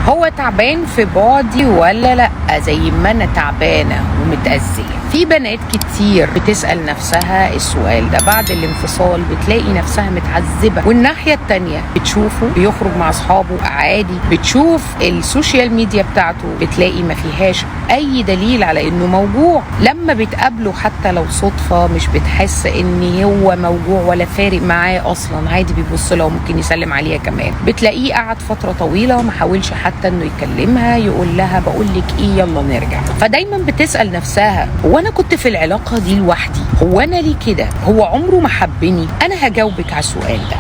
هو تعبان في بعدي ولا لا زي ما انا تعبانه ومتأذيه؟ في بنات كتير بتسأل نفسها السؤال ده بعد الانفصال، بتلاقي نفسها متعذبة، والناحية التانية بتشوفه بيخرج مع اصحابه عادي، بتشوف السوشيال ميديا بتاعته بتلاقي ما فيهاش اي دليل على انه موجوع. لما بتقابله حتى لو صدفة مش بتحس ان هو موجوع ولا فارق معاه اصلا، عادي بيبص لها وممكن يسلم عليها كمان. بتلاقيه قعد فترة طويلة ما حاولش حتى انه يكلمها يقول لها بقول لك ايه يلا نرجع. فدايما بتسأل نفسها هو انا كنت في العلاقة دي لوحدي؟ هو انا ليه كده؟ هو عمره ما حبني؟ انا هجاوبك على السؤال ده.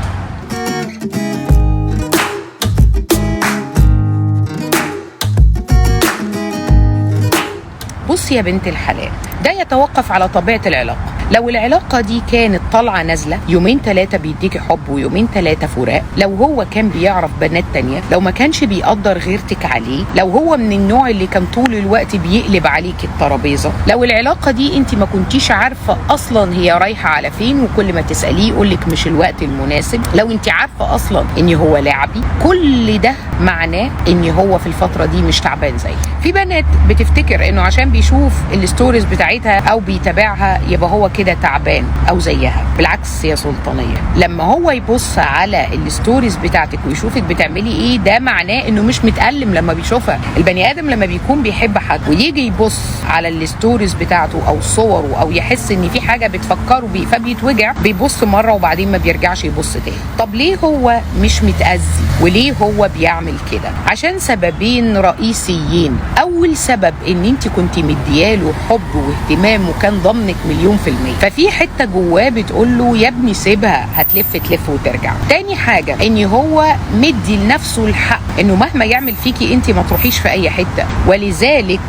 بص يا بنت الحلال، ده يتوقف على طبيعة العلاقة. لو العلاقة دي كانت طالعة نازلة يومين 3 بيديكي حب ويومين 3 فراق، لو هو كان بيعرف بنات تانية، لو ما كانش بيقدر غيرتك عليه، لو هو من النوع اللي كان طول الوقت بيقلب عليك الترابيزة، لو العلاقة دي انت ما كنتيش عارفة اصلا هي رايحة على فين وكل ما تسأليه يقولك مش الوقت المناسب، لو انت عارفة اصلا ان هو لاعبي، كل ده معناه ان هو في الفترة دي مش تعبان زيك. في بنات بتفتكر انه عشان بيشوف الستوريز بتاعتها او بيتابعها يبقى هو كده تعبان او زيها. بالعكس يا سلطانيه، لما هو يبص على الستوريز بتاعتك ويشوفك بتعملي ايه، ده معناه انه مش متألم لما بيشوفها. البني ادم لما بيكون بيحب حد ويجي يبص على الستوريز بتاعته او صوره او يحس ان في حاجه بتفكره بيه فبيتوجع، بيبص مره وبعدين ما بيرجعش يبص تاني. طب ليه هو مش متأذي وليه هو بيعمل كده؟ عشان سببين رئيسيين. اول سبب ان انت كنت مدياله حب واهتمام وكان ضمنك 100%، ففي حته جواه بتقول له يا ابني سيبها هتلف تلف وترجع. تاني حاجه ان هو مدي لنفسه الحق انه مهما يعمل فيكي انت ما تروحيش في اي حته، ولذلك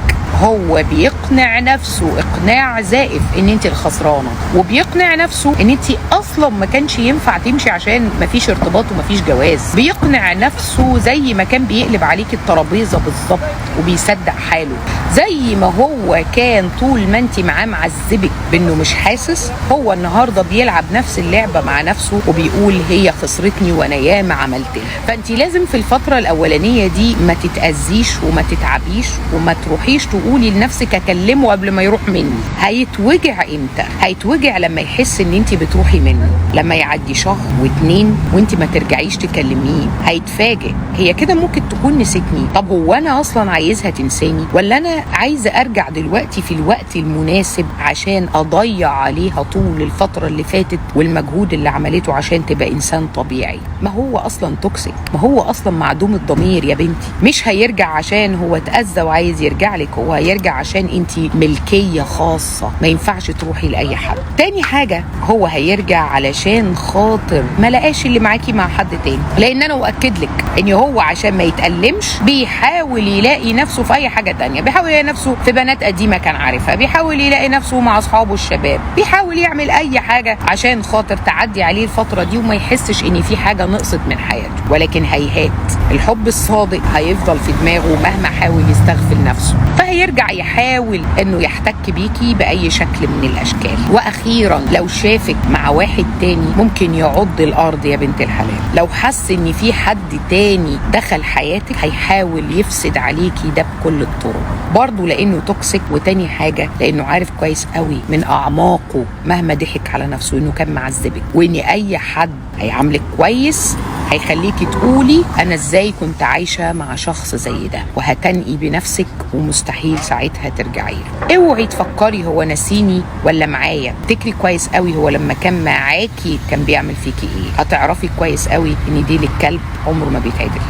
هو بيقنع نفسه اقناع زائف ان انت الخسرانه، وبيقنع نفسه ان انت اصلا ما كانش ينفع تمشي عشان ما فيش ارتباط وما فيش جواز. بيقنع نفسه زي ما كان بيقلب عليك الترابيزه بالظبط، وبيصدق حاله. زي ما هو كان طول ما انت معاه معذبك بانه مش حاسس، هو النهارده بيلعب نفس اللعبه مع نفسه وبيقول هي خسرتني وانا ياما عملتها. فانت لازم في الفتره الاولانيه دي ما تتاذيش وما تتعبيش وما تروحيش تقولي لنفسك اكلمه قبل ما يروح مني. هيتوجع امتى؟ هيتوجع لما يحس ان انت بتروحي منه، لما يعدي شهر و2 وانت ما ترجعيش تكلميه. هيتفاجئ هي كده ممكن تكون نسيتني. طب هو انا اصلا عايزها تنساني ولا انا عايزه ارجع دلوقتي في الوقت المناسب عشان اضيع عليها طول الفتره اللي فاتت والمجهود اللي عملته عشان تبقى انسان طبيعي؟ ما هو اصلا توكسيك، ما هو اصلا معدوم الضمير يا بنتي. مش هيرجع عشان هو اتأذى وعايز يرجع لك، هو هيرجع عشان انت ملكيه خاصه ما ينفعش تروحي لاي حد. تاني حاجه هو هيرجع علشان خاطر ما لقاش اللي معاكي مع حد تاني، لان انا اؤكد لك ان هو عشان ما يتألمش بيحاول يلاقي نفسه في اي حاجه تانية، بيحاول يلاقي نفسه في بنات قديمه كان عارفها، بيحاول يلاقي نفسه مع اصحابه الشباب، بيحاول يعمل اي حاجه عشان خاطر تعدي عليه الفتره دي وما يحسش ان في حاجه نقصت من حياته. ولكن هيهات، الحب الصادق هيفضل في دماغه مهما حاول يستغفل نفسه، فهيرجع يحاول انه يحتك بيكي باي شكل من الاشكال. واخيرا لو شافك مع واحد تاني ممكن يعض الارض يا بنت الحلال. لو حس ان في حد تاني دخل حياتك هيحاول يفسد عليكي ده بكل الطرق، برضه لانه توكسيك. وتاني حاجه لانه عارف كويس قوي من اعماقه مهما ضحك على نفسه انه كان معذبك، وان اي حد هيعاملك كويس هيخليكي تقولي انا ازاي كنت عايشه مع شخص زي ده، وهتنقي بنفسك ومستحيل ساعتها ترجعي له. اوعي تفكري هو نسيني ولا معايا، افتكري كويس قوي هو لما كان معاكي كان بيعمل فيكي ايه. هتعرفي كويس قوي ان ديل الكلب عمره ما بيتعدل.